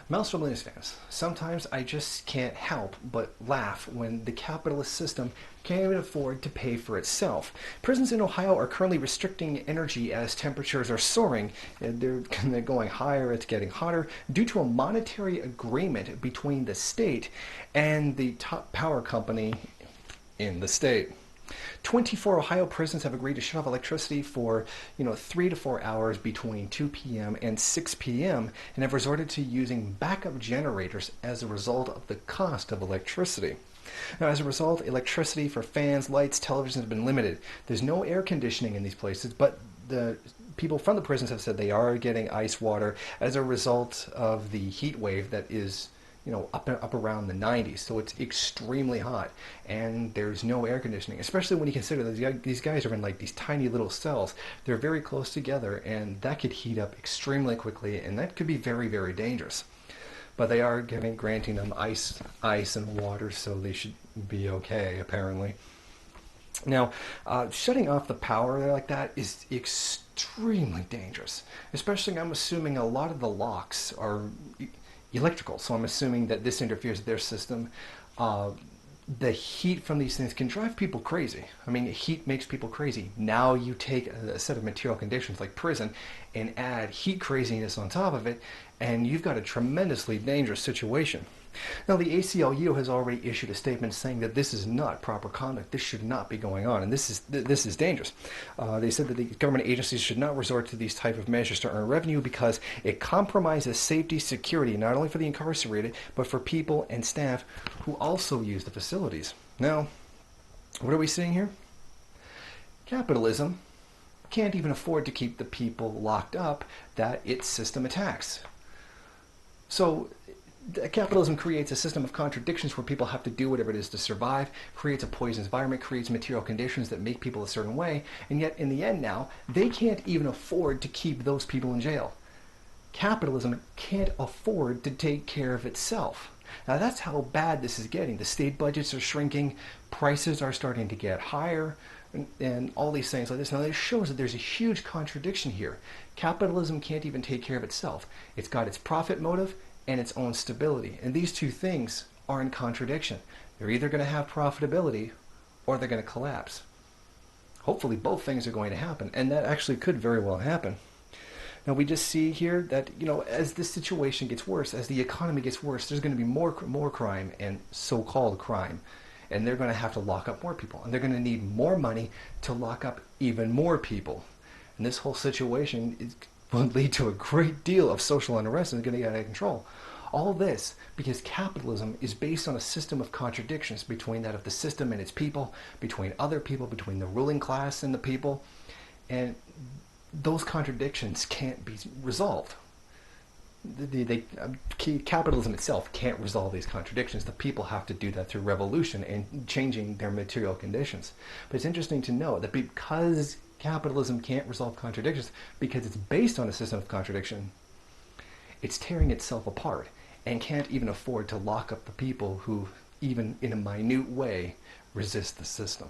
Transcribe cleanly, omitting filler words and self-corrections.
Mouse from Linus fans. Sometimes I just can't help but laugh when the capitalist system can't even afford to pay for itself. Prisons in Ohio are currently restricting energy as temperatures are soaring. They're going higher, it's getting hotter, due to a monetary agreement between the state and the top power company in the state. 24 Ohio prisons have agreed to shut off electricity for 3 to 4 hours between 2 p.m. and 6 p.m. and have resorted to using backup generators as a result of the cost of electricity. Now, as a result, electricity for fans, lights, televisions has been limited. There's no air conditioning in these places, but the people from the prisons have said they are getting ice water as a result of the heat wave that is up around the 90s, so it's extremely hot, and there's no air conditioning, especially when you consider that these guys are in like these tiny little cells. They're very close together, and that could heat up extremely quickly, and that could be very, very dangerous. But they are granting them ice and water, so they should be okay, apparently. Now, shutting off the power like that is extremely dangerous, especially I'm assuming a lot of the locks are electrical, so I'm assuming that this interferes with their system. The heat from these things can drive people crazy. I mean, heat makes people crazy. Now you take a set of material conditions like prison and add heat craziness on top of it, and you've got a tremendously dangerous situation. Now, the ACLU has already issued a statement saying that this is not proper conduct. This should not be going on, and this is dangerous. They said that the government agencies should not resort to these type of measures to earn revenue because it compromises safety, security, not only for the incarcerated, but for people and staff who also use the facilities. Now, what are we seeing here? Capitalism can't even afford to keep the people locked up that its system attacks. So capitalism creates a system of contradictions where people have to do whatever it is to survive, creates a poisonous environment, creates material conditions that make people a certain way, and yet in the end now, they can't even afford to keep those people in jail. Capitalism can't afford to take care of itself. Now that's how bad this is getting. The state budgets are shrinking, prices are starting to get higher, and all these things like this. Now this shows that there's a huge contradiction here. Capitalism can't even take care of itself. It's got its profit motive and its own stability. And these two things are in contradiction. They're either going to have profitability or they're going to collapse. Hopefully both things are going to happen, and that actually could very well happen. Now we just see here that, as this situation gets worse, as the economy gets worse, there's going to be more crime and so-called crime. And they're going to have to lock up more people. And they're going to need more money to lock up even more people. And this whole situation will lead to a great deal of social unrest and is going to get out of control. All this because capitalism is based on a system of contradictions between that of the system and its people, between other people, between the ruling class and the people, and those contradictions can't be resolved. Capitalism itself can't resolve these contradictions. The people have to do that through revolution and changing their material conditions. But it's interesting to know that because capitalism can't resolve contradictions, because it's based on a system of contradiction, it's tearing itself apart and can't even afford to lock up the people who, even in a minute way, resist the system.